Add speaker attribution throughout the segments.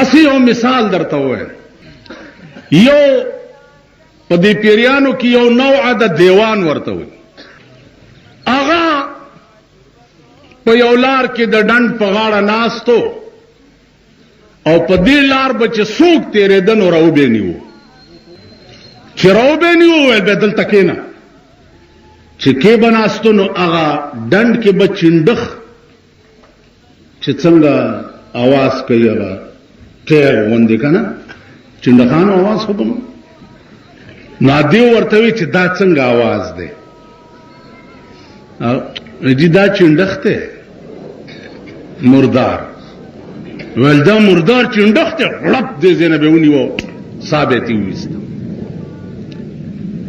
Speaker 1: اسی یو مثال درته وایم یو په دې پیریانو کې یو نوع د دیوان ورته وي هغه په یو لار کې د ډنډ په غاړه ناستو او په دې لار به چې څوک تېرېده نو راوبې نیو چې راوبې نیو ویل به دلته کښېنه چې کې به ناستو نو هغه ډنډ کې به چنډخ چې څنګه आवाज کوي هغه ټیر غوندې که نه چنډخانو आवाज خو به نو دې ورته وي چې دا څنګه आवाज دی جی دا چنډخ دی مردار ویل دا مردار چنډخ دی غړپ دې ځای نه به ونیوه ساه به یې ترې وویسته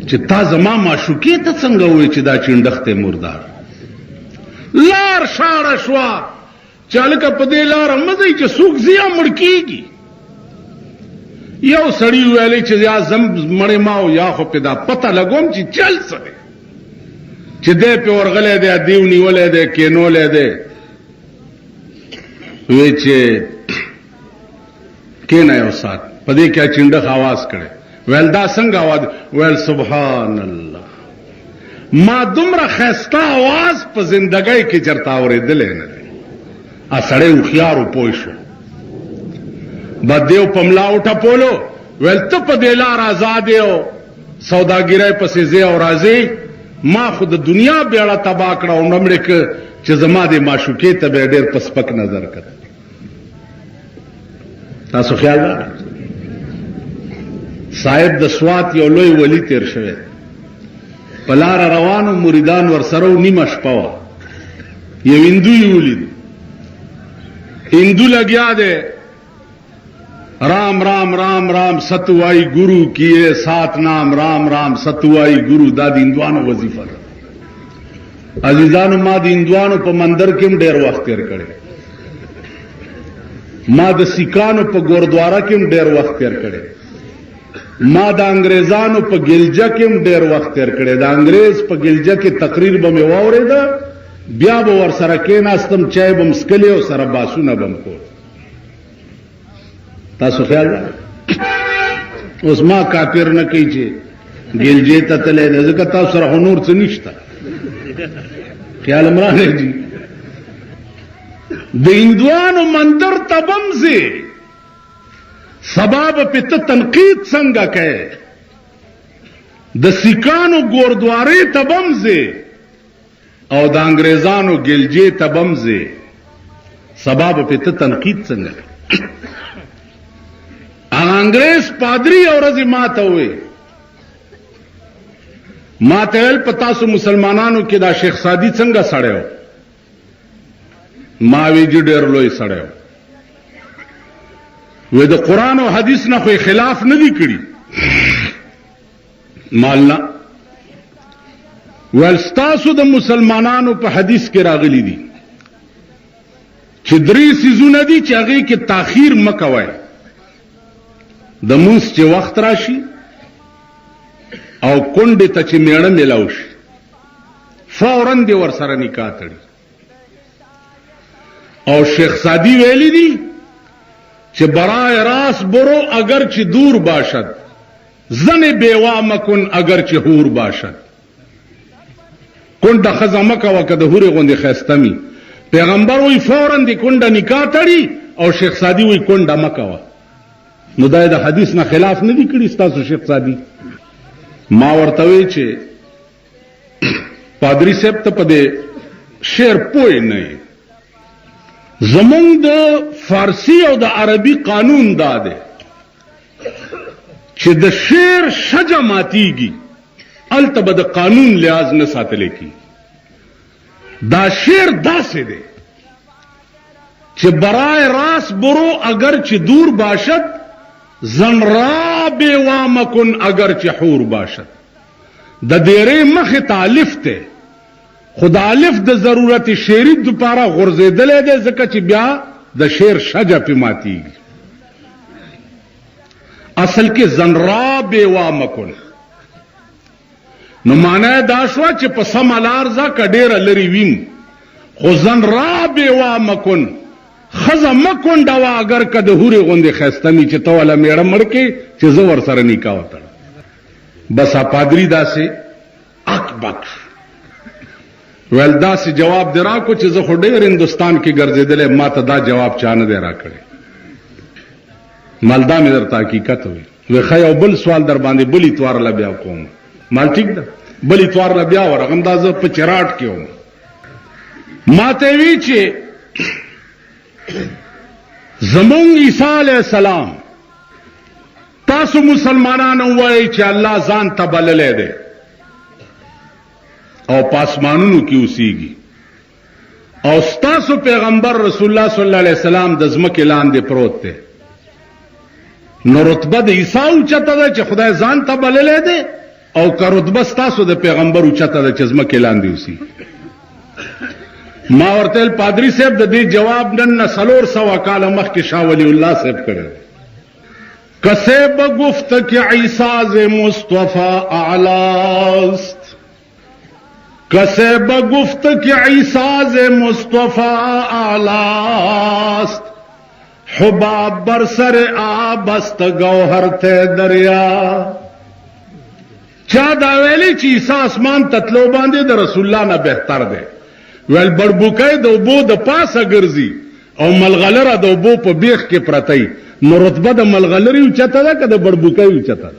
Speaker 1: چې تا زما معشوقې ته څنګه ووایې چې دا چنډخ دی مردار لار شاړه شوه چې هلکه په دې لاره مه ځئ چې څوک ځي یا مړ کېږي یو سړي ویلی چې یا زم مړې ما او یا خو پې دا پته لګوم چې چل څه دی چې دی پې ورغلی دی دیو نیولی دی کېنولی دی وی چې کېنه یو ساعت په دې کې چنډخ آواز کړی ویل دا څنګه آواز ویل سبحان الله ما دومره ښایسته آواز په زندګۍ کې چېرته اورېدلی نه دی سړی هوښیار و پوه شو به دیو په ملا وټپولو ویل ته په دې لار ازاد یې او سوداګرۍ پسې ځې او راځې ما خو د دنیا بیړه تباه کړه او نه مړې که چې زما دې معشوقې ته به یې ډېر په سپک نظر کړه تاسو خیال را صاحب د سوات یو لوی ولی تیر شوی په لاره روانو مریدان ورسره و نیمه شپه وه یو هندو یې ولید هندو لګیا دی رام رام رام رام ستوائی گرو کیے سات نام رام رام ستوائی گرو دا د هندوانو وظیفه ده عزیزانو ما د هندوانو په مندر کې هم ډېر وخت تېر کړی ما د سیکانو په ګوردواره کې هم ډېر وخت تېر کړی ما د انګریزانو په ګلجه کې هم ډېر وخت تېر کړی د انګریز په ګلجه کې تقریر به مې واورېده بیا به ورسره کېناستم چای به م څښلې او سره باسونه به م کول تاسو خیال را اوس ما کافر نه کوي چې ګلجې ته تللی دی ځکه تاسو سره خو نور څه نشته خیال م راغلی جي د هندوانو مندر ته به م ځې سبا به پې ته تنقید څنګه کوې د سیکانو ګوردوارې ته به م ځې او د انګریزانو ګلجې ته به م ځې سبا به پې ته تنقید څنګه کوې انګریز پادری او ورځې ما ته ووی ما ته ویل په تاسو مسلمانانو کې دا شیخ سادي څنګه سړی و ما وی چې ډېر لوی سړی و وی د قرآن او حدیث نه خو خلاف نه دی کړي مال نه ویل ستاسو د مسلمانانو په حدیث کې راغلی دي چې 3 څیزونه دي چې هغې کې تاخیر مه کوئ د مونځ چې وخت راشي او کونډې ته چې میړه میلاو شي فوراً دې ورسره نکاح تړي او شیخ سادی ویلی دي چې برای راست برو اگر چې دور باشد زن بیوا مکن اگر چې حور باشد کونډه ښځه مه کوه که د هورې غوندې ښایسته مي پیغمبر وی فوراً دې کونډه نکاح تړي او شیخ سادی وی کونډه مه کوه نو دا د حدیث نه خلاف نه دی کړي ستاسو شیخ سادي ما ورته وی چې پادری صاحب ته په دې شعر پوه نه زمونږ د فارسی او د عربي قانون دا دی چې د شعر شجه ماتیږي هلته به د قانون لحاظ نه ساتلی کېږي دا شعر داسې دی چې برای راست برو اگر چې دور باشد زن را بیوا مکن اگر چې حور باشد د دیرې مخې ته الف ته خو د الف د ضرورت شعري دپاره غورځېدلی دی ځکه چې بیا د شعر شجه پې ماتیږي اصل کې زن را بیوا مکن نو معنی دا شوه چې په سمه لار ځه که ډېره لرې ویم خو زن را بیوا مکن خزه مکونډه وا اگر که د هورې غوندې ښایستني چې ته والا میړه مړ کې چې زه ورسره نکاح وتړم. بس پادري داسې اک بک ویل داسې جواب دی راکو چې زه خو ډېر هندوستان کې ګرځېدلی ما ته دا جواب چا نه دی راکړی. مال دا مې درته حقیقت وي. وی ښه یو بل سوال در باندې بل اتوار له بیا کوم. مال ټیک ده بل اتوار له بیا ورغم دا زه په چراټ کې وم. ما ته وی چې زمونږ عیسی علیه السلام تاسو مسلمانانو وایي چې الله ځان ته بللی دی او پاسمانونو کې اوسېږي او ستاسو پیغمبر رسول الله صلی الله علیه وسلم د ځمکې لاندې پروت دی. نو رتبه د عیسی اوچته ده چې خدای ځان ته بللی دی او که رتبه ستاسو د پیغمبر اوچته ده چې ځمکې لاندې اوسېږي. ما ورته ویل پادري صاحب د دې جواب نن نه 400 کاله مخکې شاه ولی الله صاحب کړی. کسے بگفت کہ عیسیٰ ز مصطفیٰ اعلیٰست کسے بگفت کہ عیسیٰ ز مصطفیٰ اعلیٰست حباب برسر آبست گوہر تے دریا. چا دا ویلی چې عیسی اسمان تتلو باندې د رسول الله نه بهتر دی. ویل بڑبوکای د اوبو د پاسه ګرځي او ملغلره د اوبو په بیخ کې پرتی. نو رتبه د ملغلري اوچته ده که د بړبوکۍ اوچته ده؟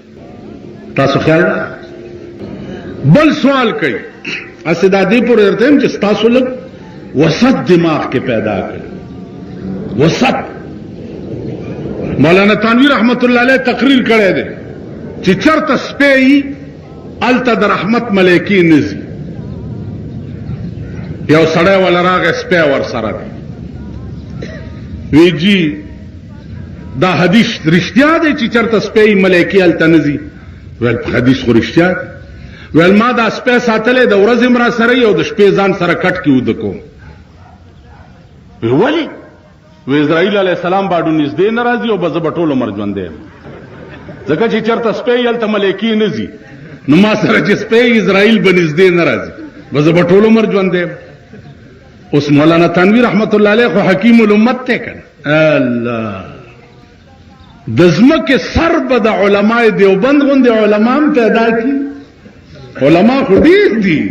Speaker 1: تاسو خیال ده؟ بل سوال کوي اسې دا دې پورې درته یم چې ستاسو لږ وسط دماغ کې پیدا کړي. وسط مولانا تانوی رحمت الله علیه تقریر کړی دی چې چرته سپی هلته د رحمت ملایکې نه ځي. یو سړی وله راغی سپی ورسره دی. وی جی دا حدیث رښتیا دی چې چرته سپی ملایکې هلته نه ځي؟ ویل په حدیث خو رښتیا دی. ویل ما دا سپی ساتلی د ورځې م را سره او د شپې ځان سره کټ کې وده کوم. ولې؟ وی اسرائیل علیه السلام باډو نږدې نه راځي او به زه به ټول عمر ژوندی یم ځکه چې چرته سپی هلته ملایکې نه ځي نو ما سره چې سپی اسرائیل به نږدې نه راځي به زه به ټول عمر ژوندی یم. اوس مولانا تنویر رحمت الله علیه خو حکیم الامت دی که نه؟ الله د ځمکې سر به د علماء دیوبند غوندې علما هم پیدا کړي. علما خو ډېر دي.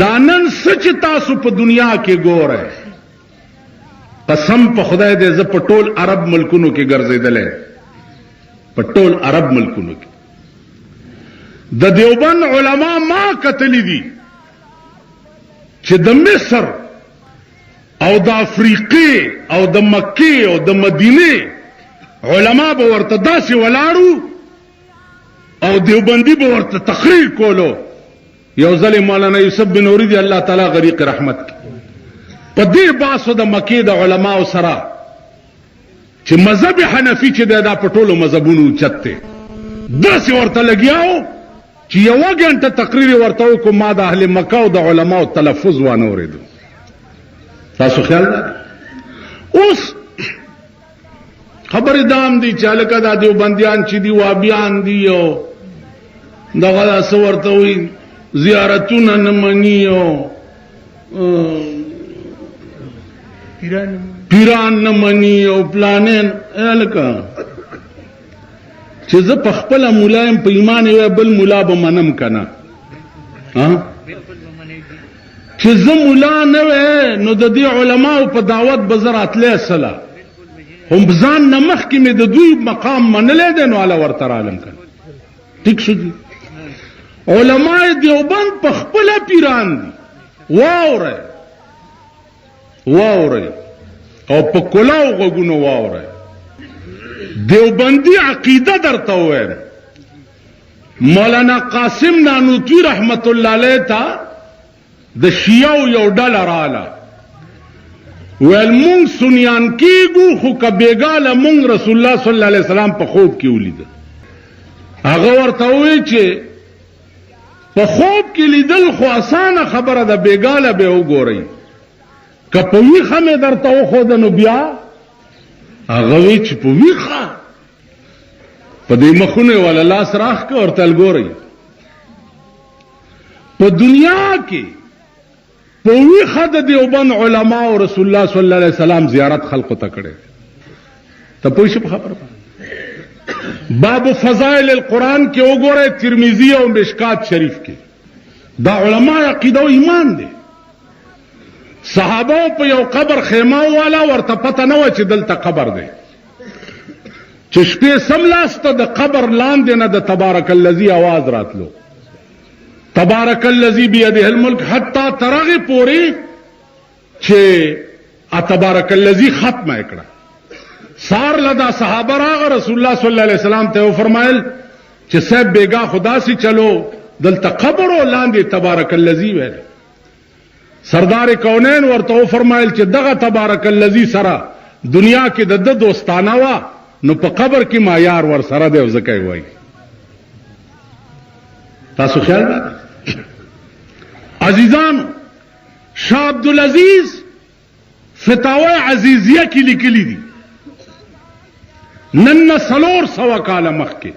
Speaker 1: دا نن څه چې تاسو په دنیا کې ګورئ قسم په خدای دی زه په ټول عرب ملکونو کې ګرځېدلی په ټول عرب ملکونو کې د دیوبند علما ما کتلی دي چې د مصر او د افریقې او د مکې او د مدینې علما به ورته داسې ولاړو او دیوبندي به ورته تقریر کولو. یو ځل مولانا یوسف بن نوري دی الله تعالی غریق رحمت کی په دې باسو د مکې د علماو سره چې مذهب حنفي چې دا په ټولو مذهبونو اوچت دی داسې ورته لګیاو چې یوه ګنټه تقریر ورته وکړو ما د اهل مکه او د علماو تلفظ وانه اورېدو. تاسو خیال ده؟ اوس خبر دام دی چې هلکه دا دیوبندیان چې دي وابیان دي او دغه څه ورته وایي زیارتونه نه مني او پیران نه مني او پلانین. هلکه چې زه په خپله ملا یم په ایمان یې بل ملا به منم که نه؟ چې زه ملا نه وی نو د دې علماو په دعوت به زه راتلی سله هم ځان نه مخکې مې د دوی مقام منلی دی نو هله ورته رالم که نه؟ ټیک شو دي. علماء دیوبند په خپله پیران دي. واورئ واورئ او په کلاو غوږونو واورئ. دیوبندی عقیده درته ووایم مولانا قاسم نانوتوی رحمت الله علیه ته د شیعو یو ډله راله ویل مونږ سنیان کېږو خو که بېګاله مونږ رسول الله صلی الله علیه وسلم په خوب کې ولیده. هغه ورته ووی چې په خوب کې لیدل خو اسانه خبره ده بېګاله به وګورئ که په ویښه مې درته وښوده نو بیا هغه وی چې په ویښه په دې مخونه والا لاس راخ که ورته ګورئ په دنیا کې په ویښه د دیوبند علما او رسول الله صلی الله علیه وسلم زیارت خلقو ته کړی ته پوه شئ په خبره باب فضائل القرآن کې وګورئ ترمذی او مشکات شریف کې دا علما عقیده او ایمان دی صحابه په یو قبر خیمه والا ورته پته نه و چې دلته قبر دی چې شپې سملاسته د قبر لاندې نه د تبارک الذی आवाज راتلو تبارک الذی بیده الملک حتی ترغه پوری چې تبارک الذی ختمه کړه سار لدا صحابه راغ رسول الله صلی الله علیه وسلم ته فرمایل چې صاحب بیگا خدا سي چلو دلته قبر او لاندې تبارک الذی ویل سردار کونین ورته فرمایل چې دغه تبارک الذی سره دنیا کې د دوستانه وا نو په قبر کې ما یار ور سره دی ځکه وای تاسو خیال عزیزان شاه عبدالعزیز فتاوی عزیزیه کې لیکلي دي نن 400 کاله مخکې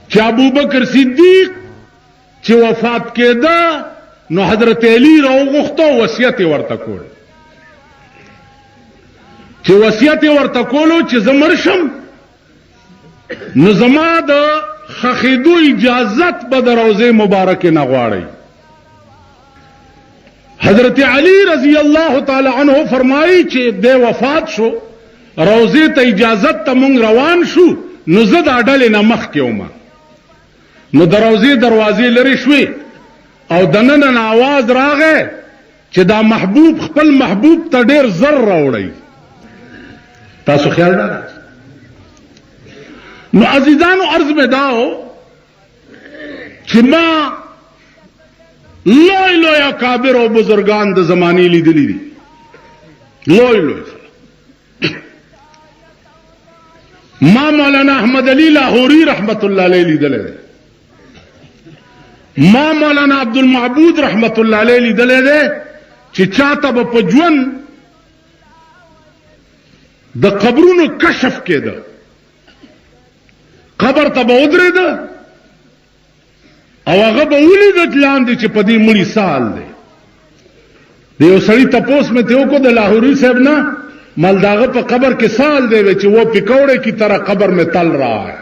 Speaker 1: چې ابوبکر صدیق چې وفات کېده نو حضرت علی راوغوښته وصیت ورته کول چې وصیت ورته کولو چې زمرشم نو زما د خخیدو اجازت به د روضه مبارکه نه غواړي حضرت علی رضی الله تعالی عنہ فرمایي چې د وفات شو روضه ته اجازت ته مونږ روان شو نو زه د اډلې نه مخ کې وم نو د روضه دروازې لري شوې او دننه आवाज راغې چې دا محبوب خپل محبوب ته ډېر زر راوړی تاسو خیال نه نو عزیزانو عرض میں داو چې ما لوی لوی اکابر او بزرگان د زمانی لیدلی دي لوی لوی ما مولانا احمد علی لاہوری رحمت الله علیه لیدل ما مولانا عبد المعبود رحمت الله علیه لیدل چې چاته په ژوند د قبرونو کشف کېده قبر ته به ودرېده او هغه به ولید لاندې چې په دې مړي سال دی د یو سړي تپوس مې ته وکړو د لاهوري صاحب نه مالداغه په قبر کې سال دی چې وہ پکوڑے کی طرح قبر میں تل رہا ہے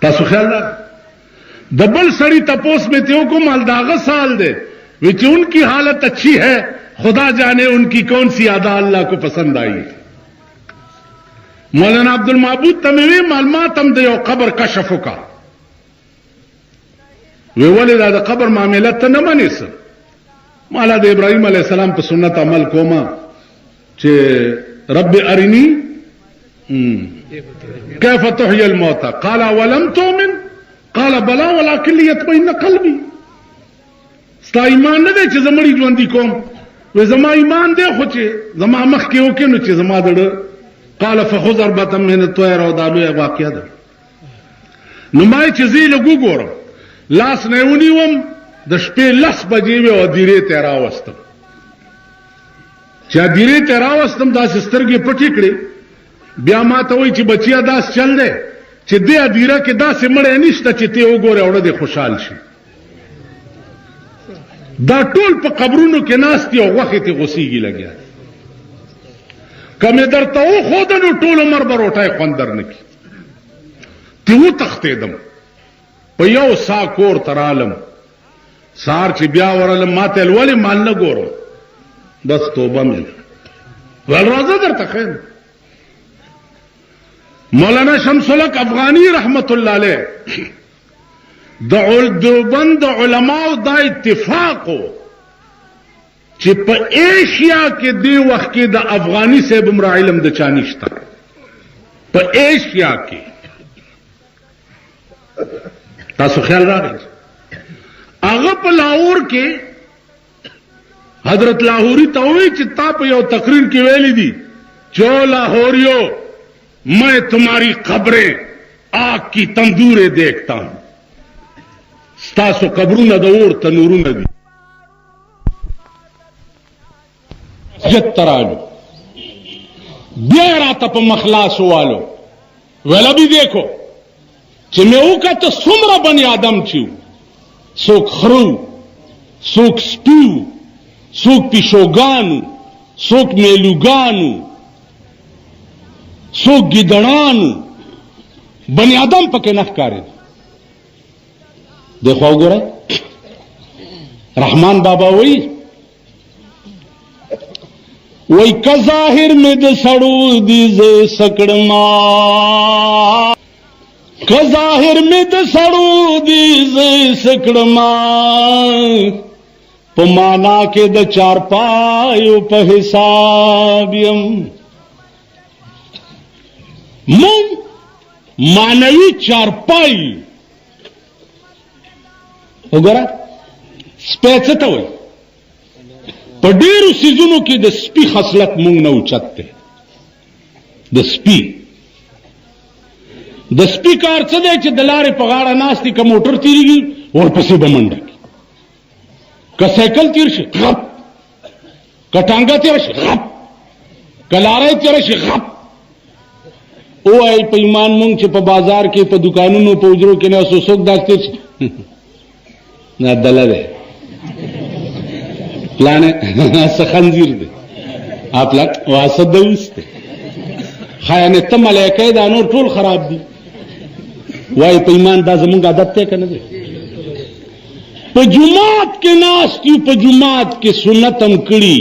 Speaker 1: تاسو خیال رہا د بل سړي تپوس مې ته وکړو مالداغه سال دی چې ان کی حالت اچھی ہے خدا جانے ان کی کون سی ادا اللہ کو پسند آئی مولانا عبد المعبود تموی معلومات هم د یو قبر کشف وکا وی ولې دا د قبر معاملات ته نه منیسه مالا د ابراهیم علیه السلام په سنت عمل کوما چې رب ارنی كيف تحيي الموتى قال ولم تؤمن قال بلى ولكن ليطمئن قلبي ستا ایمان نه دی چې زمړي ژوندۍ کوم و زما ایمان دی خو چې زما مخ کې وکړي نو چې زما دړه قال فخذ اربعه من الطير او دالو واقعه ده نو ما چې زی له ګورم لاس نه ونیوم د شپې لس بجې و او دیره ته راوستم چې دیره ته راوستم داسې سترګې پټې کړې بیا ما ته وایي چې بچیا داس چل دی چې دې دیره کې داسې مړې نشته چې ته وګوره او دې خوشحال شي دا ټول په قبرونو کې ناستي او غوښې ته غوسیږي لګیا کمه درته و خود نو ټول عمر بروټای خوندر نکی ته و تختیدم په یو سا کور ترالم سار چې بیا ورلم ماته ولې مال نه ګورم بس توبه مې ول راځه درته خیر مولانا شمس الحق افغانی رحمت الله علیه د دیوبند علماء دا اتفاق چې په ایشیا کې دی وخت کې د افغانی صاحب عمر علم د چانشتا په ایشیا کې تاسو خیال راغلی هغه په لاهور کې حضرت لاہوری ته وایي چې تا په یو تقریر کې ویلي دي جو لاہوریو میں تمہاری قبریں آگ کی تندوریں دیکھتا ہوں ستاسو قبرونه د اور تنورونه دي جت ترالو بیا راته په مخلاص والو ولا بھی دیکھو چې مې وکړه څومره بني آدم چې څوک خرو څوک سپیو، څوک پیشوګانو، څوک میلوګانو، څوک ګیدړانو، بنی آدم پکې نه ښکارېده. دیکھو وګورئ رحمان بابا وایي که ظاهر میں د سړو دي زه سکړما، که ظاهر میں د سړو دي زه سکړما، په معنا کې د چارپایو په حساب یم. مونږ معنوي چارپای وګوره سپی څه ته وایي؟ په ډېرو څیزونو کې د سپي خصلت مونږ نه اوچت دی. د سپي کار څه دی چې د لارې په غاړه ناست دي، که موټر تېرېږي ورپسې به منډه کړي، که سایکل تېر شي غپ، که ټانګه تېره شي غپ، که لاره تېره شي غپ. ووایي په ایمان مونږ چې په بازار کې په دکانونو په حجرو کې ناست څوک داسې تېر شي نه دله دی پلانه څه خنزیر دی پلان واسه دوست دی خیانه ته ملایکه دا نور ټول خراب دي. وایي په ایمان دا زمونږ عادت دی که نه دی؟ په جماعت کې ناست یو، په جماعت کې سنت هم کړي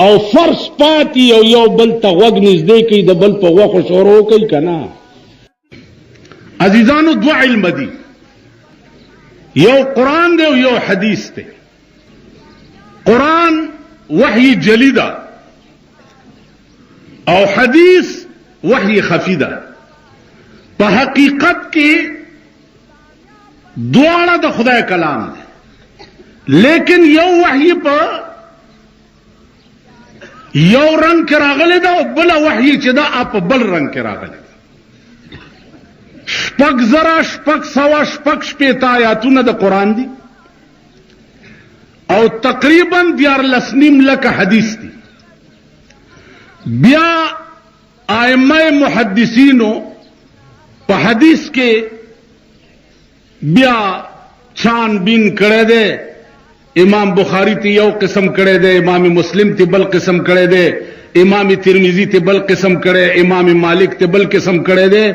Speaker 1: او فرض پاتې او یو بل ته غوږ نږدې کوي، د بل په غوښو شروع کوي که نه. عزیزانو دوه علم دي، یو قرآن دی او یو حدیث دی. قرآن وحی جلی ده او حدیث وحی خفی ده. په حقیقت کې دواړه د خدای کلام دی، لیکن یو وحی په یو رنگ کې راغلی ده او بل وحی چې ده په بل رنگ کې راغلی ده. 6,600 آیاتونه د قرآن دي او تقریبا 14,000 حدیث دي. بیا ائمه محدثینو په حدیث کې بیا چھان بین کړی دی. امام بخاری ته یو قسم کړی دی، امام مسلم ته بل قسم کړی دی، امام ترمذی ته بل قسم کړی، امام مالک ته بل قسم کړی دی.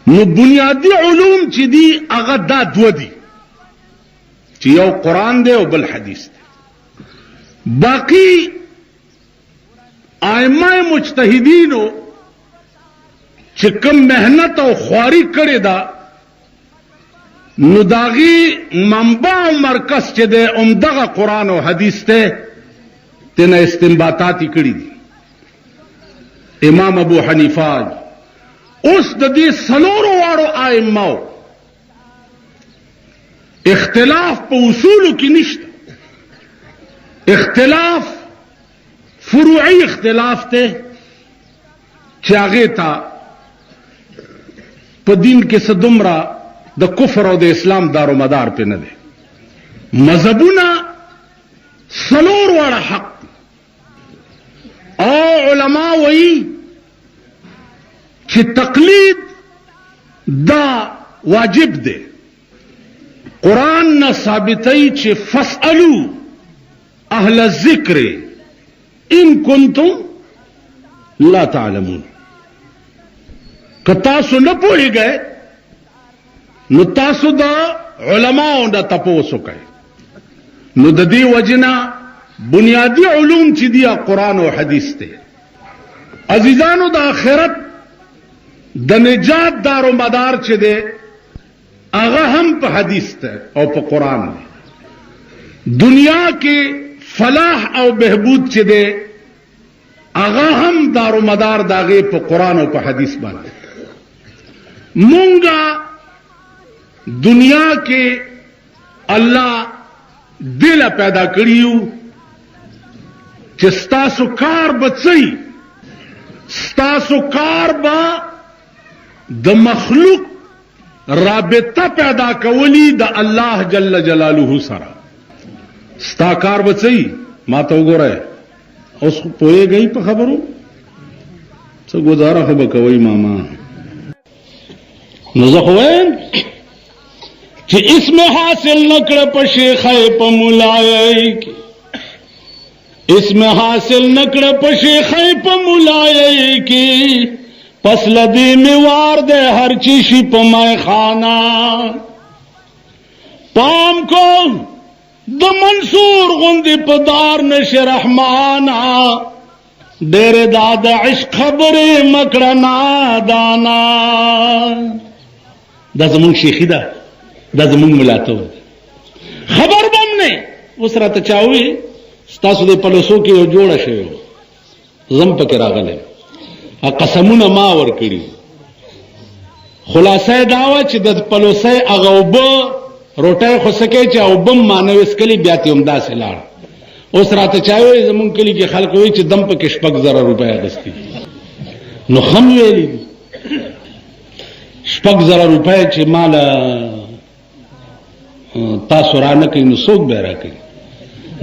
Speaker 1: نو بنیادی علوم چې دي هغه دا دوه دي چې یو قرآن دی او بل حدیث دی. باقی ائمه مجتهدینو چې کوم محنت او خواري کړې ده نو داغي منبع او مرکز چې دی عمدغه قرآن او حدیث ته تنه استنباطات کړي دي. امام ابو حنیفه اوس د دې څلورو واړو ائمه اختلاف په اصولو کې نشته، اختلاف فروعي اختلاف ته چې هغې ته په دین کې څه دومره د کفر او د اسلام دارو مدار پې نه دی. مذهبونه څلور واړه حق دي او علما وایي چې تقلید دا واجب دی. قرآن نه ثابتوي چې فاسألو اهل الذکر ان کنتم لا تعلمون. که تاسو نه پوهیږئ نو تاسو د علماو نه تپوس وکئ. نو د دې وجنه بنیادی علوم چې دي قرآن او حدیث دی. عزیزانو د آخرت د نجات دارو مدار چې دی هغه هم په حدیث ته او په قرآن دی. دنیا کې فلاح او بهبود چې دی هغه هم دارو مدار داغه په قرآن او په حدیث باندې. مونږه دنیا کې الله دل پیدا کړیو چې ستاسو کار بچي، ستاسو کار با د مخلوق رابطه پیدا کولی د الله جل جلاله سره. ستا کار بچي ما ته وګوره اوس پوهیږئ په خبرو څه گزاره خو به کوئ ماما. نو زه خو وایم چې اسم حاصل نکړه په شیخه په مولای کې، اسم حاصل نکړه په شیخه په مولای کې، پس لدی میوار دے ہر چیشی په مای خانہ، پام کو د منصور غندی پدار نش رحمانا، دیر داد عشق خبری مکڑنا دانا. دا زمون شیخی دا، دا زمون ملاتو خبر بم نے اس رات چاوی ستاسو دے پلسو کی یو جوڑا شوی زم پکی راغلے قسمونه ما ور کړی. خلاصه داوا چې د پلوسه اغوبه روټه خو سکه چې او بم مانو اسکلی بیا ته همدا سلار. اوس راته چاوي زمون کلی کې خلک وي چې دم په کې 6,000 روپیا غستې، نو هم ویلي 6,000 روپیا چې مال تاسو را نه کوي نو څوک به را کوي؟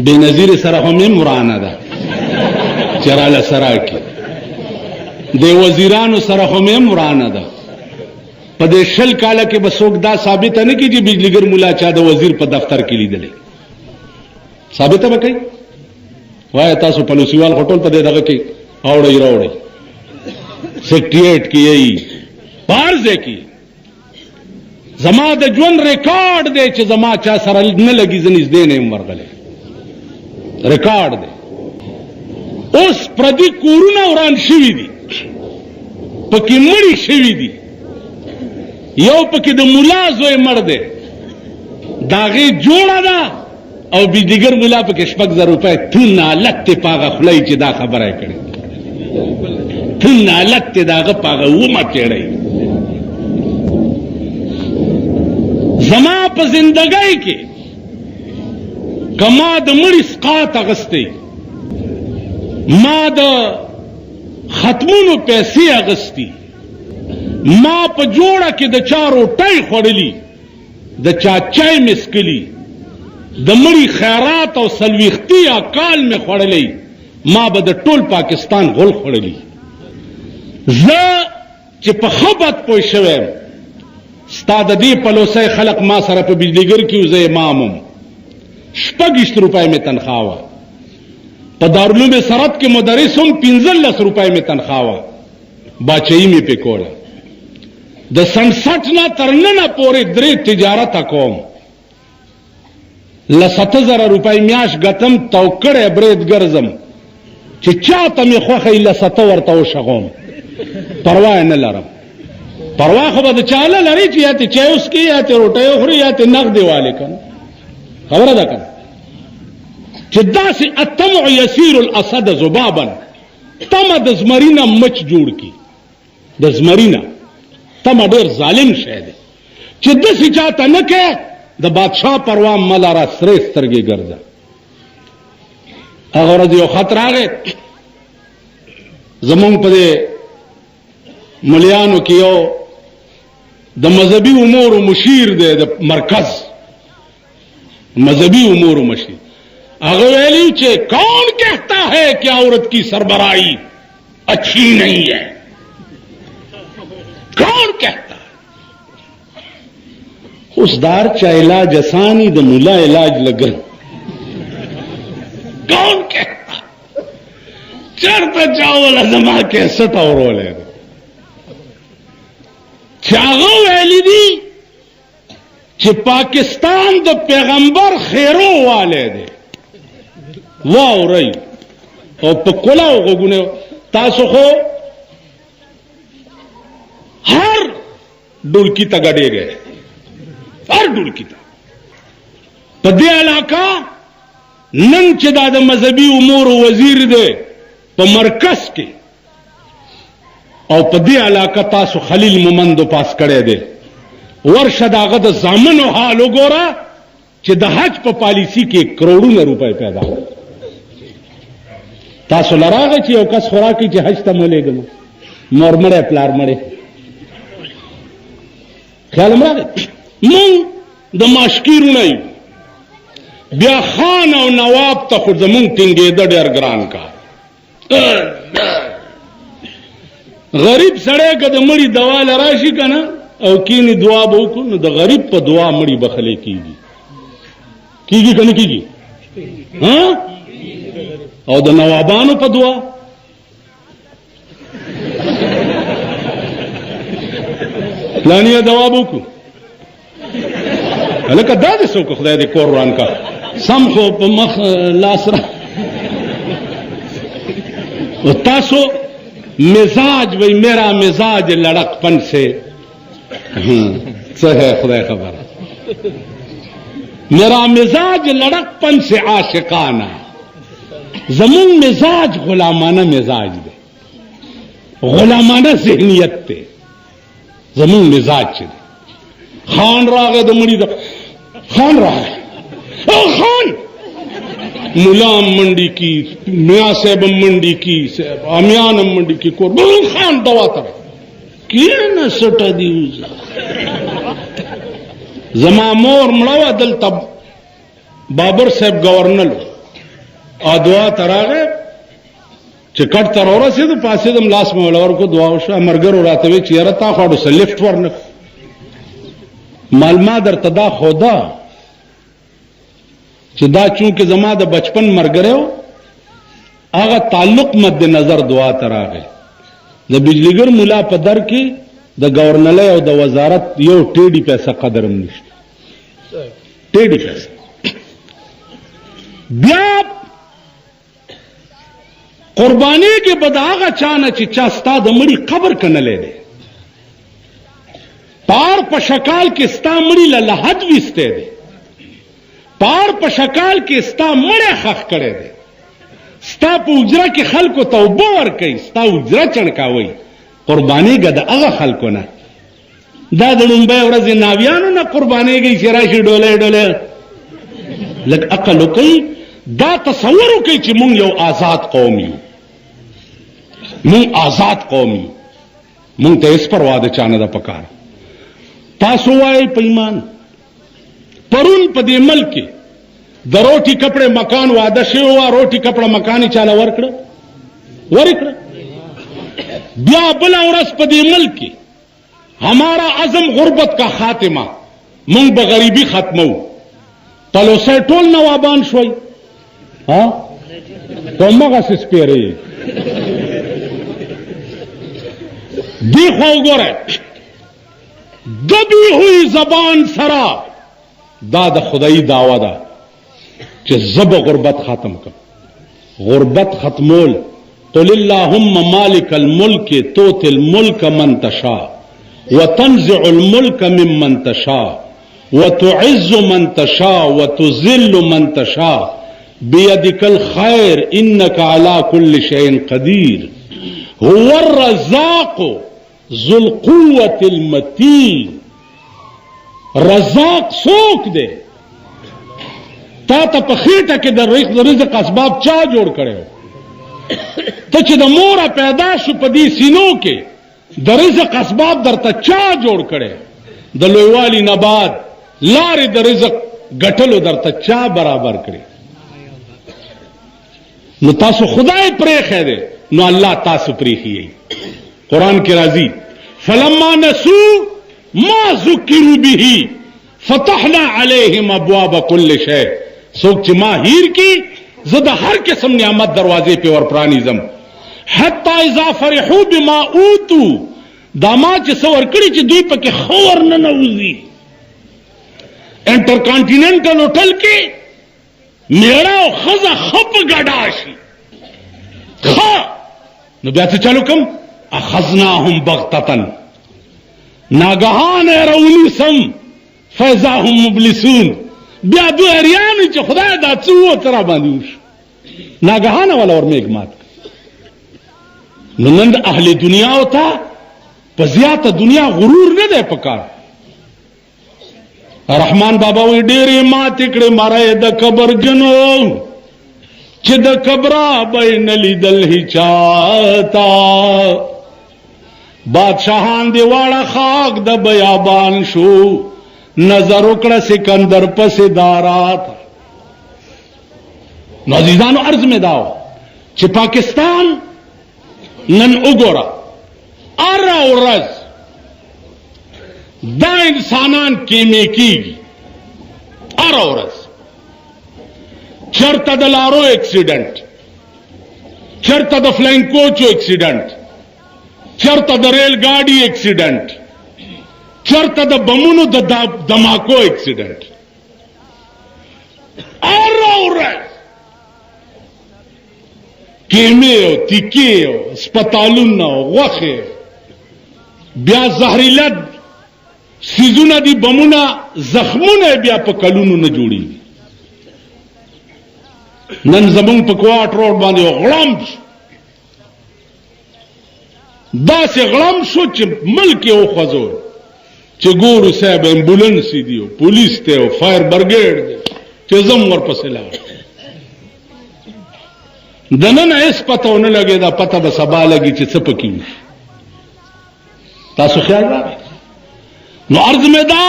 Speaker 1: بے نظیر سره هم مرانه ده چراله سره کې د وزیرانو سره هم مرانه ده. په دې شل کاله کې به څوک دا ثابت نه کیږي چې بجلیګر مولا چا د وزیر په دفتر کې لیدلې، ثابت به کوي؟ وای تاسو پولیسوال هوټل ته دغه کې اوړی راوړی سیکریټریټ کې یي بارځه کې زما د ژوند ریکارډ دی چې زما چا سره نه لګي زنیز دی نه مرغله ریکارډ دی. اوس پردي کورونه وران شوي دي، پکې مړی شوي دي، یو پکې د مولا زوی مړ دی داغې جوړه ده او بجلیګر مولا پکې 6,000 روپۍ تون حالت ته پاغه خلای چې دا خبره کړي تون حالت ته داغه پاغه ومه کړي. زما په زندګۍ کې کما د مړی سقاط اغستې، ما د ختمونو پیسې اغستی، ما په جوړه کې د چا روټۍ خوړلی، د چا چای مسکلی، د مړی خیرات او سلویختی اکال می خوړلی، ما به د ټول پاکستان غول خوړلی. زه چې په خبرت پوه شوم ستا د دې پلوسۍ خلق ما سره په بجلیګر کې زه امامم 26 روپۍ می تنخواه وه، په دارالعلوم سرحد کې مدرس هم 15 روپۍ می تنخواه وه، باچهی می پې کوله. د 67 نه تر ننه پورې 3 تجارت کوم، له 70,000 روپۍ میاش ګټم، توکړی برید ګرځم چې چاته مې خوښه له 70 ورته وشغوم، پروا نه لرم. پروا خو به د چا نه لري چې یا ته چای وڅښي یا ته روټۍ وخوري یا ته نغدې والې کنه، خبره ده کنه چې داسې الطمع یسیر الاسد ذبابا، تمه د زمرینه مچ جوړ کی، د زمرینه تمه ډېر ظالم شی دی چې داسې چاته نه کې د بادشاه پروا مله را سرې سترګې ګرځه. هغه ورځ یو خط راغی زمونږ په دې ملیانو کې یو د مذهبي امورو مشیر دی، د مرکز مذهبی امور مشیر، هغه ویلی چې کون کہتا ہے کہ عورت کی سربراہی اچھی نہیں ہے، کون کہتا ہے؟ اس دار چا علاج اسانی د مولا علاج لگن، کون کہتا؟ چرته چاول زما کې سټ اورولې چاغه ویلی دی چې پاکستان د پیغمبر خیرو والے دی، واوري او په کولاو غوګونه تاسو خو هر ډولکی ته غړې گئے، هر ډولکی ته په دې علاقہ نن چې دا د مذهبي امور وزیر دی په مرکز کې، او په دې علاقہ تاسو خلیل مومندو پاس کړی دی، ورشه داغه د زامنو حال وګوره چې د حج په پالیسی کې کروڑونه روپۍ پیدا تاسو لراغه چې یو کس خوراکي چې حج ته مولېږم مور مړی پلار مړی خیال مړی مونږ د ماشکیرونه یو، بیا خان او نواب ته خو زمونږ ټینګېده ډېر ګران کار. غریب سړی که د مړي دوا له راشي که نه او کینی دعا به وکړو نو د غریب په دعا مړی بخلې کیږي کنه کیږي ها او د نوابانو په دعا پلانیه دعا به وکړو هلکه دا دې څوک خدای دې کور وران کا سم خو په مخ لاس را و تاسو مزاج وہی میرا مزاج لڑکپن سے خدا خبر میرا مزاج لڑکپن سے عاشقانہ زمون مزاج غلامانہ مزاج دے غلامانہ ذہنیت تے زمون مزاج چلے خان راغے دمڑی دا خان راغے او خان ملام منڈی کی میاں صاحب منڈی کی امیان منڈی کی کور بلون خان دوا تر کینا سٹا دیوزا زما مور مڑاوا دل تب بابر صاحب گورنل دعا تراغے چکٹ ترورا سے تو پاسے دم لاس مولور کو دعا وشا مرگر اڑاتے ہوئے چیرتا خواڑو سے لفٹ ورنک معلومہ در تدا خدا چې دا چونکه زما د بچپن مرګره و هغه تعلق مد نظر دعا تراغه د بجلیګر مولا په در کې د گورنر او د وزارت یو ټیډي پیسې قدرم نشته ټیډي پیسې بیا قربانی کې بداغه چانه چې چاستا د مړي قبر کنه لیدې پار په شکال کې ستا مړي له حد وسته دي پار په شکال کې ستا مړه خخ کړي دي ستا په اجره کې خلکو توبه ور کوي ستا اجره چڼکاوي قرباني ګد هغه خلکو نه دا د لومبه ورځې ناویانو نه قرباني کوي چې راشي ډوله ډوله لکه عقل کوي دا تصور کوي چې مونږ یو آزاد قوم یو مونږ آزاد قوم یو مونږ ته اس پروا د چانه د پکار تاسو وایي په ایمان پرون په دې ملک کې د روټي کپڑے مکان وعده شوی و روټي کپڑا مکان چاله ورکړه بیا بل ورځ په دې ملک کې ہمارا عزم غربت کا خاتمہ مونږ به غریبی ختمو تلوسه ټول نوابان شوي ها کومه سپیری دی خو وګوره دبی ہوئی زبان سرا دا د خدای دعوا ده چې زب غربت ختم کړ غربت ختمول قل اللهم مالک الملک توت الملک من تشاء وتنزع الملك ممن تشاء وتعز من تشاء وتذل من تشاء بيدك الخير انك على كل شيء قدير هو الرزاق ذو القوة المتين رزاق سوک دے تا ته په خېټه کې د رزق اسباب چا جوړ کړو ته چې د مور پیدا شو په دې سینو کې د رزق اسباب درته چا جوړ کړي د لویوالي نه بعد لارې د رزق ګټلو درته چا برابر کړي نو تاسو خدای پرې خېده نو الله تاسو پرې خېي قران کې راځي فلما نسوا ما ذکروا به فتحنا عليهم ابواب كل شيء سوک چې ما هیر کی زه د هر قسم نعمت دروازې په ور پرانیزم حتی اذا فرحوا بما اوتوا دا ما چې څور کړی چې دوی پکې خور نه نوځي انټر کانټیننټل هوټل کې میرا او خزه خپ ګډاشي نو بیا څه چالو کوم اخذناهم بغتتن ناگهان رونی سم فیضا هم مبلسون بیا دو اریانی چې خدای دا څو ترا باندې وش ناگهان ولا ور میګمات نو نن اهل دنیا او تا په زیاته دنیا غرور نه دی پکار رحمان بابا وی ډېرې ما تکړه مارای د قبر جنو چې د قبره بین لیدل هی چاته بادشاہان دی واړه خاک د بیابان شو نظر وکړه سکندر پس دارات نو عزیزانو عرض میں داو چې پاکستان نن وګوره ار ورځ دا انسانان کیمې کیږي هره ورځ. چرته د لارو اکسیډنټ، چرته د فلاینګ کوچو اکسیډنټ، چرته د ریل ګاډي اکسیډنټ، چرته د بمونو د دماکو اکسیډنټ. هره ورځ کیمې او تیکې او هسپتالونه او غوښې، بیا زهریله سیزونه دي، بمونه، زخمونه بیا په کلونو نه جوړېږي. نن زمونږ په کوارټ روډ باندې غړم شو، داسې غړم شو چې ملک یې وخوځول چې ګورو صاحب امبولنس دي او پولیس دی او فایر برګیډ دی چې زم ورپسې لاړ. د نن هېڅ پته ونه لګېده، پته به سبا لګي چې څه پکې وي. تاسو خیال راغی؟ نو عرض مې دا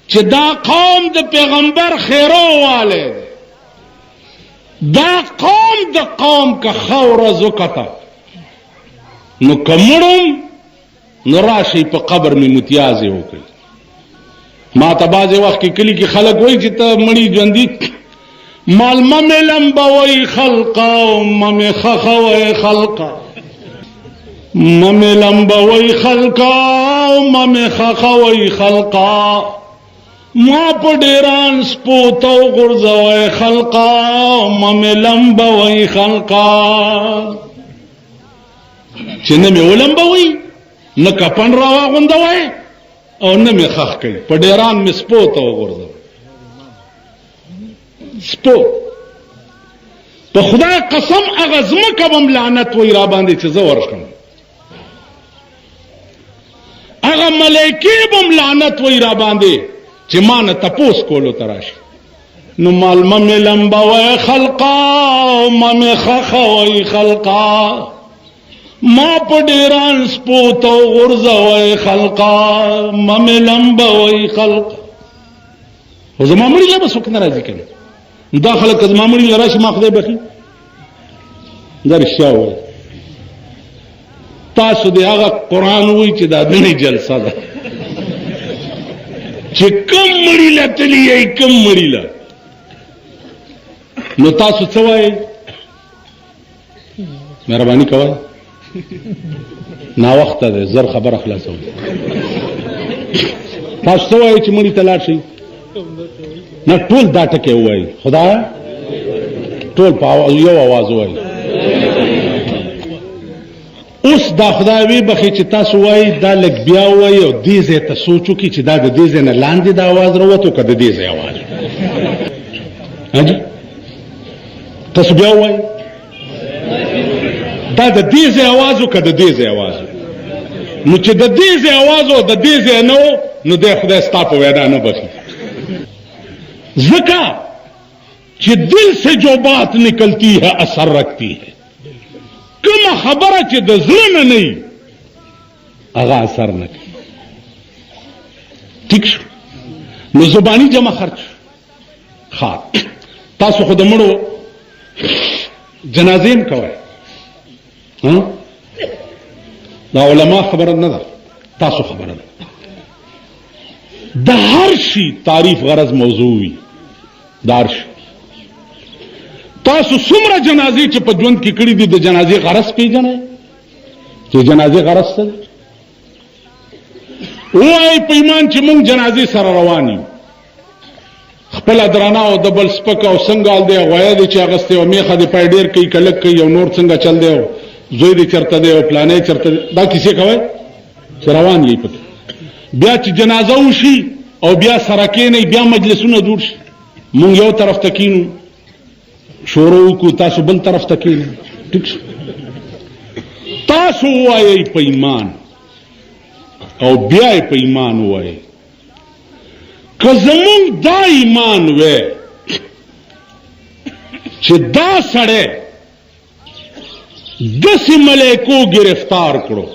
Speaker 1: چې دا قوم د پیغمبر خیرو والی دی. دا قوم د قوم که ښه ورځ وکته نو که مړم نو راشئ په قبر مې متیازې وکړئ. ما ته بعضې وخت کې کلي کې خلک وایي چې ته مړي ژوندي مال ممې لمبوئ خلقه او ممې خښوئ خلقه، ممې لمبوئ خلقه او ممې خښوئ خلقه، ما په ډیران سپوته وغورځوئ خلقه او ممې لمبوئ خلقه. چې نه مې ولمبوئ نه کفن را واغوندوئ او نه مې خښ کوئ، په ډیران مې سپوته وغورځوئ. سپو په خدای قسم هغه ځمکه به م لعنت وایي را باندې چې زه ورشم، هغه ملایکې به م لعنت وایي را باندې چې ما نه تپوس کولو ته راشي. نو مال ممې لمبوئ خلقه او ممې خښوئ خلقه، ما په ډیران سپوته وغورځوئ خلقه ممې لمبوئ خلقه. خو زما مړي له به څوک نه راځي کنه. دا خلک که زما مړي له راشي ما خدای بخي. دا رښتیا وایي. تاسو د هغه قرآن وایي چې دا دنې جلسه ده چې کم مړي له تلي یې کم مړي له، نو تاسو څه وایي؟ مهرباني کوئ، ناوخته ده، زر خبره خلاصوم. تاسو څه وایي چې مړي ته لاړ شئ؟ نه ټول دا ټکي ووایي، خدایه ټول په یو اواز ووایي. اوس دا خدای وی بخي چې تاسو وایي دا لږ بیا وایي او دې ځای ته سوچ وکړي چې دا د دې ځای نه لاندې دا اواز راووتو که د دې ځای اواز. تاسو بیا وایي دا د دې ځای اواز و که د دې ځای اواز و. نو چې د دې ځای اواز و د دې ځای نه و نو دی خدای ستا په وینا نه بخي. ذکا کہ دل سے جو بات نکلتی ہے اثر رکھتی ہے، کم خبر چې د زړه نه نه وي هغه اثر نه کوي. ٹھیک شو؟ نو زبانی جمع خرچ ښه. تاسو خو د مړو جنازې هم کوئ، دا علما خبره نه ده، تاسو خبره ده. د هر شي تعریف غرض موضوع وي، د هر شي. تاسو څومره جنازې چې په ژوند کې کړي دي د جنازې غرض پیژنئ چې جنازې غرض څه دی؟ وایي په ایمان چې موږ جنازې سره روان یو، خپله درانه او د بل سپک او څنګه دی، غویه دی چې اغوستی او میخه دی پای ډېر کوي که لږ کوي او نور څنګه چل دی او زوی دی چېرته دی او پلانی چېرته دی، دا کیسې کوئ چې روان یې پکې. بیا چې جنازه وشي او بیا سره کېنئ، بیا مجلسونه جوړ شي، مونږ یو طرف ته کینو شروع وکړو، تاسو بل طرف ته کینئ. ټیک شو؟ تاسو ووایئ په ایمان او بیا یې په ایمان ووایئ. که زمونږ دا ایمان وی چې دا سړی داسې ملایکو گرفتار کړو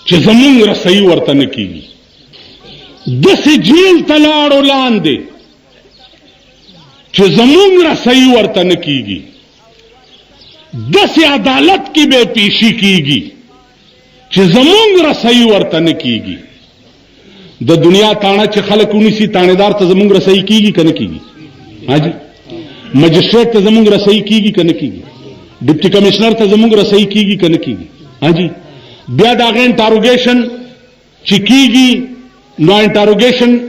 Speaker 1: چې زمونږ رسۍ ورته نه کېږي، داسې جیل ته لاړو لاندې چې زمونږ رسۍ ورته نه کېږي، داسې عدالت کې به پیشي کېږي چې زمونږ رسۍ ورته نه کېږي، د دنیا تاڼه چې خلک ونیسي تانیدار ته زمونږ رسۍ کیږي که نه کیږي؟ ها جی مجسټریټ ته زمونږ رسۍ کیږي که نه کیږي؟ ډپټي کمشنر ته زمونږ رسۍ کیږي که نه کیږي؟ ها جی بیا د هغې انټاروګیشن چې کیږي نو انټاروګیشن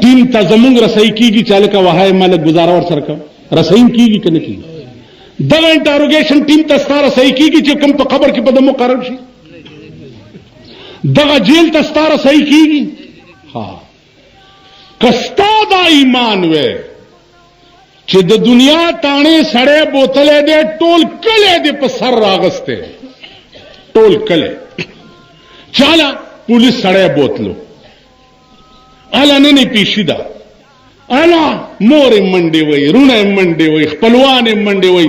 Speaker 1: ټیم ته زمونږ رسۍ کیږي چې هلکه وهای ما لږ ګزاره ورسره کوه رسۍ هم کیږي که نه کیږي؟ دغه انټاروګیشن ټیم ته ستا رسۍ کیږي چې کوم په قبر کې به د مقرر شي؟ دغه جیل ته ستا رسۍ کیږي؟ ها که ستا دا ایمان وی چې د دنیا تاڼې سړی بوتلی دی ټول کلی دی په سر راغستی ټول کلی چاله پولیس سړی بوتلو اله ننې پیشي ده اله مور یې منډې وی رونه یې منډې وی خپلوان یې منډې وی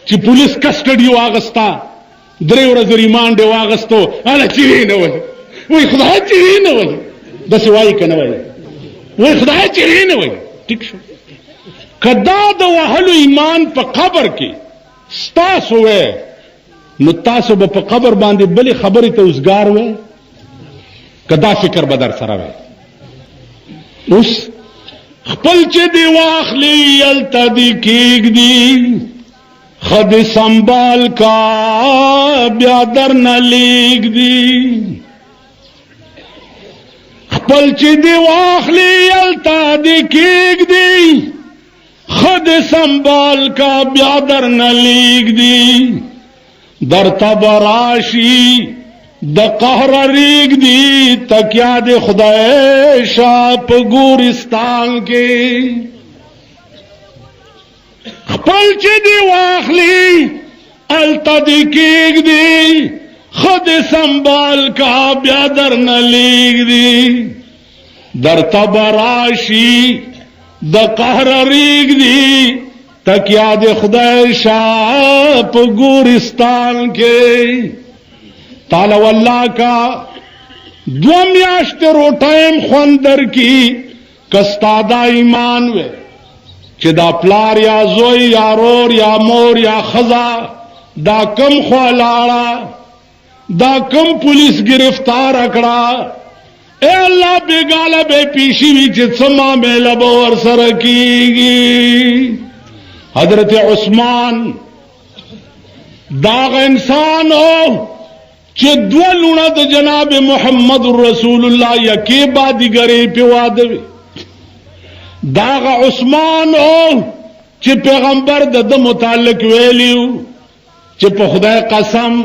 Speaker 1: چې پولیس کسټډي واغستا 3 ورځې ریمانډ یې واغستو اله چیغې نه وهي وی خدای چیغې نه وهي داسې وایي که نه وایي وی خدای چیغې نه وهي ټیک شو که دا د وهلو ایمان په قبر کې ستاسو وی نو تاسو به په قبر باندې بلې خبرې ته اوزګار وی که دا فکر به در سره وی اوس خپل چې دی واخلي هلته دې کېږدي ښه دې سنبال کا بیا درنه لېږدي خپل چې دی واخلي هلته دې کېږدي ښه دې سنبال کا بیا درنه لېږدي درته به راشي د قهر ریږدي تکیا د خدای شاه په ګورستان کې خپل چې دې واخلي هلته دې کېږدي ښه دې سنبال کا بیا درنه لېږدي درته به راشي د قهر ریږدي تکیا د خدای شاه په ګورستان کې تعالی والله کا 2 میاشتې روټایم خوند درکي که ستا دا ایمان وی چې دا پلار یا زوی یا رور یا مور یا ښځه دا کم خوا لاړه دا کم پولیس گرفتار کړه اے الله بېګاله به پیشي وي چې څه معامله به ورسره کېږي حضرت عثمان داغ انسان ہو چې 2 لونه د جناب محمد رسول الله یکې بادیګرې په واده وي داغ عثمان ہو چې پیغمبر د متعلق ویلیو چې په خدای قسم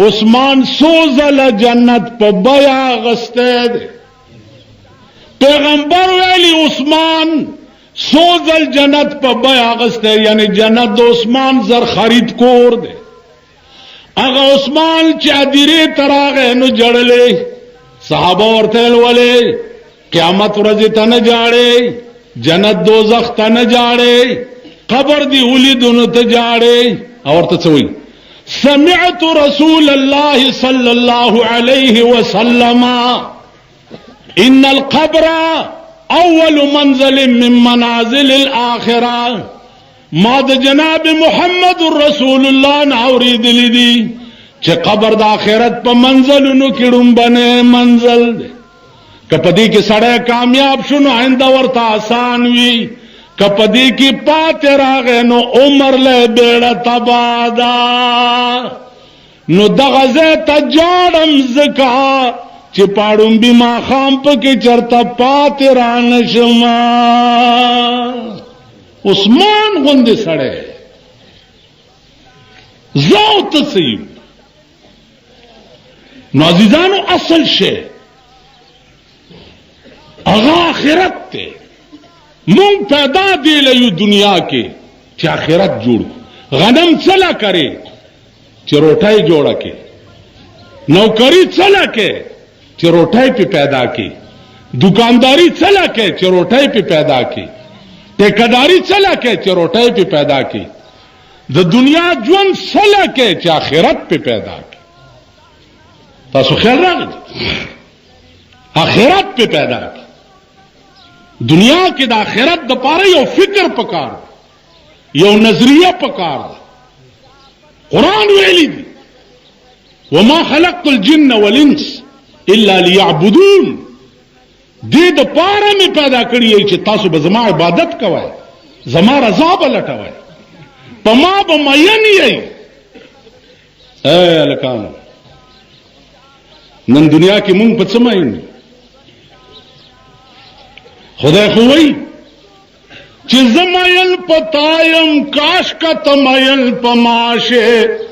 Speaker 1: عثمان سوزل جنت په بیا غسته ده پیغمبر ویلی عثمان سوزل جنت په بیا غسته یعنی جنت د عثمان زر خرید کور ده اگا عثمان چې ادیره تراغه نو جړلې صحابه ورته ولې قیامت ورځ ته نه جاړې جنت دوزخ ته نه جاړې قبر دی ولیدونو ته جاړې اور ته څوي سمعت رسول الله صلى الله عليه وسلم ان القبر اول منزل من منازل الاخره ما د جناب محمد رسول الله ناوری دلی دی چې قبر د آخرت په منزلونو کې ډومبنه منزل دی کپدی کې سړی کامیاب شونه آینده ورته آسان وي کپدی کې پاتې راغې نو عمر له بیړه تبادا نو دغه ځای ته جاړم زکا چې پاړم بما خام پکې چرته پاتې رانشما عثمان غوندې سړی زو تصیب نو عزیزانو اصل شی اغا آخرت تے مونگ پیدا دے لیو دنیا کے چی آخرت جوڑ غنم چلا کرے چی روٹائی جوڑا کے نوکری چلا کے چی روٹائی پہ پیدا کی دکانداری چلا کے چی روٹائی پہ پیدا کی ٹیکداری چلا کے چی روٹائی پہ پیدا کی دا دنیا جون چلا کے چی آخرت پہ پیدا کی تاسو خیال راگی آخرت پہ پیدا کی دنیا کے دا آخرت دا پارا یو فکر پکار یو نظریہ پکار قرآن ویلی دی وما خلقت الجن والانس الا ليعبدون دې د پاره مې پیدا کړی چې تاسو به زما عبادت کوئ زما رضا به لټوئ په ما به مین یئ اے هلکانو نن دنیا کې مونږ په څه مین خدای خو وایي چې زه مین په تا یم کاش که ته مین په ما شې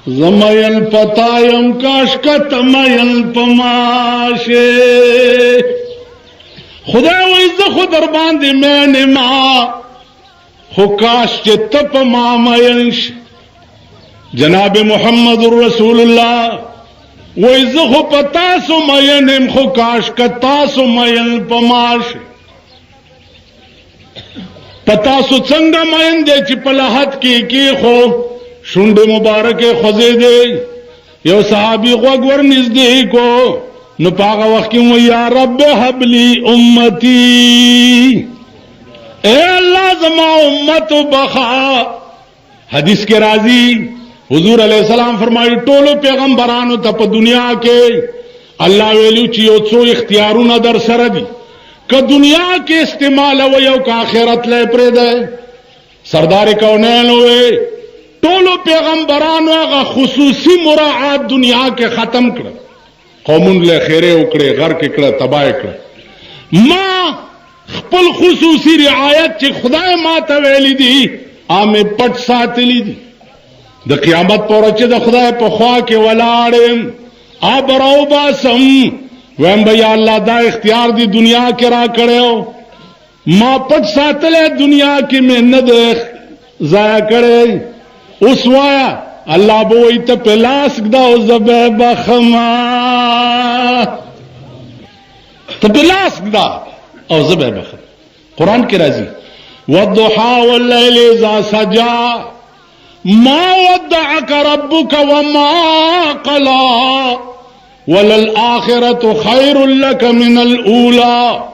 Speaker 1: زمین پتایم کاش کا تمین پماشه خدای وای زه خو در باندې مینه ما خو کاش چې ته په ما مین شې جناب محمد رسول الله وای زه خو په تاسو مینم خو کاش که تاسو مین په ما شې په تاسو څنګه مین دی چې په لحد کې خو شونډ مبارک خوځې دی یو صحابي غوږ ور نږدې کو نو په هغه وخت کې و یا رب هب لي امتي اے الله زما امت بخا حدیث کې راځي حضور علیہ السلام فرمایي ټولو پیغمبرانو ته په دنیا کې الله ویلو چې یو څو اختیارونه در سره دي که دنیا کې استعمال و یو که آخرت لې پرې ده سردار کونین وې ټولو پیغمبرانو هغه خصوصي مراعات دنیا کې ختم کړ قومون له خیره وکړي غر کې کړه تباہ کړه ما خپل خصوصي رعایت چې خدای ما ته ویلي دي امه پټ ساتلی دي د قیامت پر چې د خدای په خوا کې ولاړم ابراو باسم ویم بیا الله دا اختیار دی دنیا کې را کړو ما پټ ساتلې دنیا کې مې نه ده ضایع کړې اوس وایا الله به وي ته پلاس دا او زبه بخما ته پلاس دا او زبه بخما قران کې راځي والضحى والليل اذا سجى ما ودعك ربك وما قلى وللآخرة خير لك من الأولى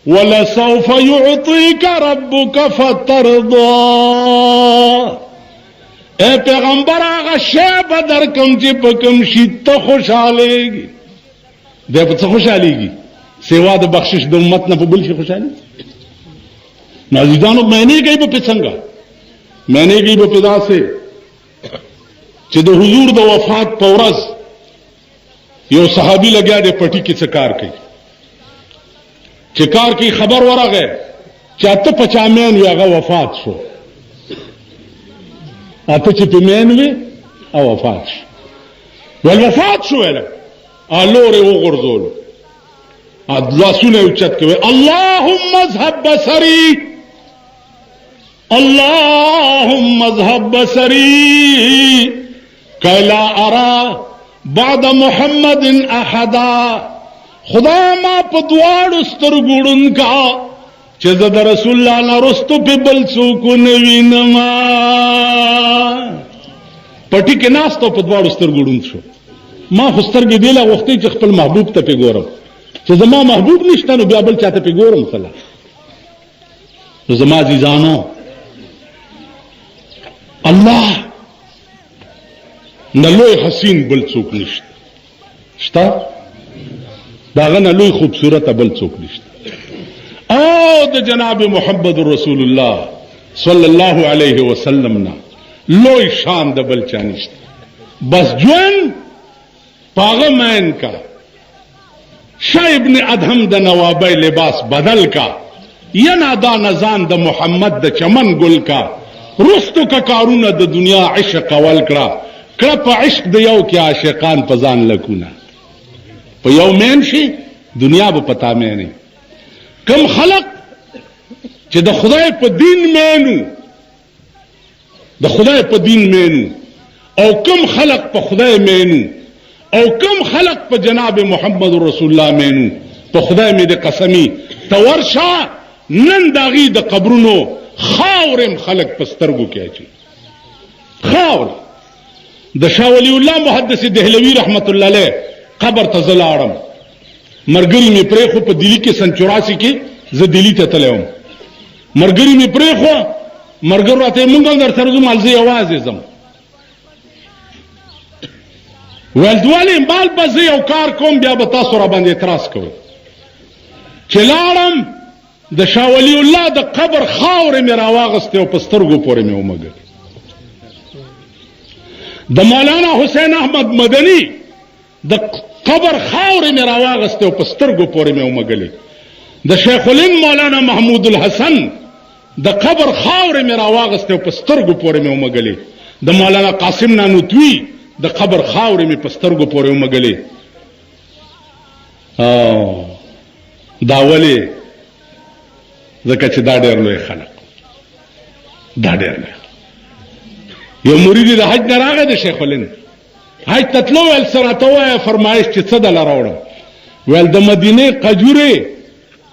Speaker 1: ولسوف يعطيك ربك فترضى اے پیغمبر آغا شیب در کم چی پکم شی تا خوشحالےگی دے پا تا خوشحالےگی سیوا دا بخشش دا امت نا پا بل شی خوشحالی نازیدانو میں نے گئی با پسنگا میں نے گئی با پدا سے چی دا حضور دا وفات پورز یو صحابی لگیا دے پٹی کی چکار کی چکار کی خبر ورا گئے چاہتا پچامین وی آغا وفات شو اته چې په مین وي او وفات شو ول وفات شو له الوره وغورځول الله سونه اوچت کوي اللهم اذهب بصري اللهم اذهب بصري کلا ارى بعد محمد احدا خدا ما په دواړو سترګوړن کا چې د رسول الله نه رستو په بل څوک نه وینم پټی کې ناستو په دواړو سترګوړون شو ما خو سترګې دیله وختي چې خپل محبوب ته په ګورم چې زما محبوب نشته نو بیا بل چاته په ګورم صلا نو زما عزیزانو الله نلوی حسین بل څوک نشته شته داغه نلوی خوبصورت بل څوک نشته او د جناب محمد رسول الله صلی الله علیه وسلم نا لوی شان د بل چانشت بس جون پاغه مین کا شاه ابن ادهم د نوابه لباس بدل کا ینا دا نزان د محمد د چمن گل کا رستو کا کارونه د دنیا عشق ول کړه کړه په عشق د یو کې عاشقان پزان لکونه په یو مین شي دنیا به پتا مې نه کم خلق چې د خدای په دین مینو د خدای په دین مینو او کم خلق په خدای مینو او کم خلق په جناب محمد رسول الله مینو په خدای مې د قسمی تورشا نن داغي د قبرونو خاورم خلق پسترګو کې اچي خاور د شاه ولی الله محدث دهلوی رحمت الله علیه قبر ته زلاړم مرګری می پرې خو په دلی کې سن 84 کې زه دلی ته تلم مرګری می پرې خو مرګر راته مونږ در سره زما الزی आवाज زم ویل دوالې مال به زه یو کار کوم بیا به تاسو را باندې اعتراض کوئ چې لاړم د شاه ولی الله د قبر خاورې مې راواغستې او په سترګو پورې مې ومږلې د مولانا حسین احمد مدني د قبر خاورې مې راواغستې او په سترګو پورې مې ومږلې د شیخ الهند مولانا محمود الحسن د قبر خاورې مې راواغستې او په سترګو پورې مې ومږلې د مولانا قاسم نانوتوي د قبر خاورې مې په سترګو پورې ومږلې دا ولې ځکه چې دا ډېر لوی خلک دا ډېر لوی یو مرید د حج نه راغی د شیخ الهند حج ته تلو ویل څه راته ووایه فرمایش چې څه دله راوړم ویل د مدینې قجورې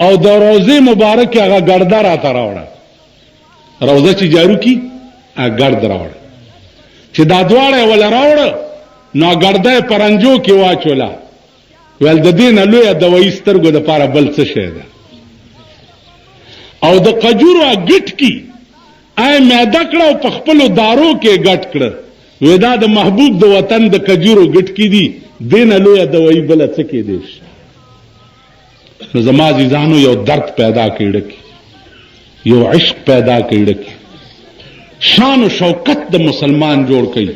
Speaker 1: او د روضې مبارکې هغه ګرده راته راوړه روضه چې جارو کی ګرد راوړه چې دا دواړه یې وله راوړه نو ګرده یې پرنجو کې واچوله ویل د دې نه لویه دوایي سترګو دپاره بل څه شی ده او د قجورو ګټکي میده کړه او په خپلو دارو کې ګټ کړه وی دا د محبوب د وطن د کجورو ګټکي دي دې نه لویه دوایي بله څه کېدی شي نو زما عزیزانو یو درد پیدا کړي ډکي یو عشق پیدا کړي ډکي شان و شوکت د مسلمان جوړ کړي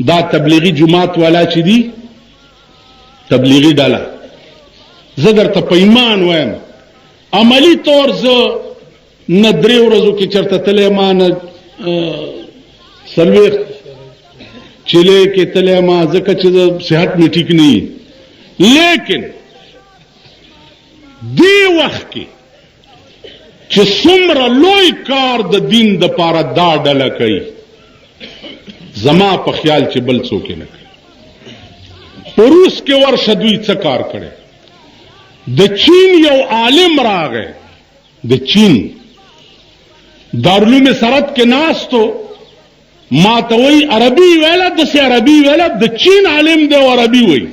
Speaker 1: دا تبلیغي جماعت والا چې دي تبلیغي ډله زه درته په ایمان وایم عملی طور زه نه درې ورځو کې چېرته تلی ما نه څلوېښت چلې کې تلی ما ځکه چې صحت مې ټیک نه وي لیکن دې وخت کې چې څومره لوی کار د دین دپاره دا ډله کوي زما په خیال چې بل څوک یې نه کوي په روس کې ورشه دوی څه کار کړی د چین یو عالم راغی د چین دارالعلوم سرحد کې ناستو ما ته وایي عربي ویله داسې عربي ویله د چین عالم دی او عربي وایي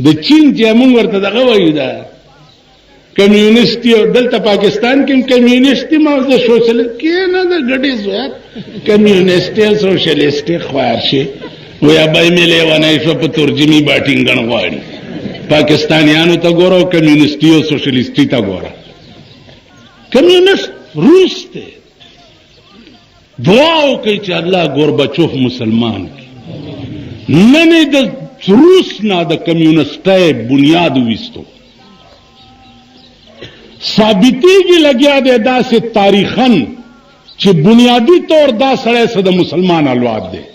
Speaker 1: د چین چې موږ ورته دغه وایو دا کمیونسټي او دلته پاکستان کې هم کمیونسټي ما د سوشلیست کې نه د ګډې زویات کمیونسټي او سوشلیستي خوار شي ویا بای مې لیونی شو په ترجمې باټینګن غواړي پاکستانیانو ته ګوره او کمیونسټي او سوشلیستي ته ګوره کمیونسټ روس دی دعا وکړئ چې الله ګوربچوف مسلمان کړي نن یې د روس نه د کمیونسټۍ بنیاد وویستو ثابتېږي لګیا دی داسې تاریخن چې بنیادي طور دا سړی څه د مسلمان اولاد دی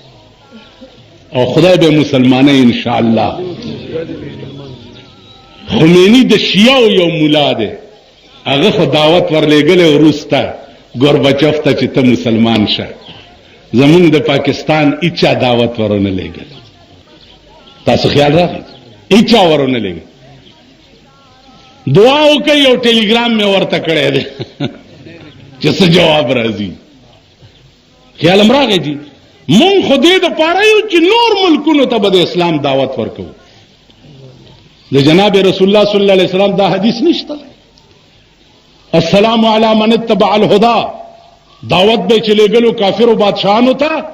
Speaker 1: او خدای به مسلمانۍ انشاءالله خمینی د شیعو یو ملا دی هغه خو دعوت ورلېږلی روس ته ګوربچوف ته چې ته مسلمان شه زمونږ د پاکستان هیچا دعوت ورونه لېږل تاسو خیال راغی هیچا ورونه لېږل دعا وکړئ یو ټیلیګرام مې ورته کړی دی چې څه جواب راځي خیال هم راغی جي مونږ خو دې دپاره یو چې نور ملکونو ته به د اسلام دعوت ورکوو د جناب رسول الله صلی الله علیه وسلم دا حدیث نشته السلام علی من اتبع الهدى دعوت به چې لېږلو کافرو بادشاهانو ته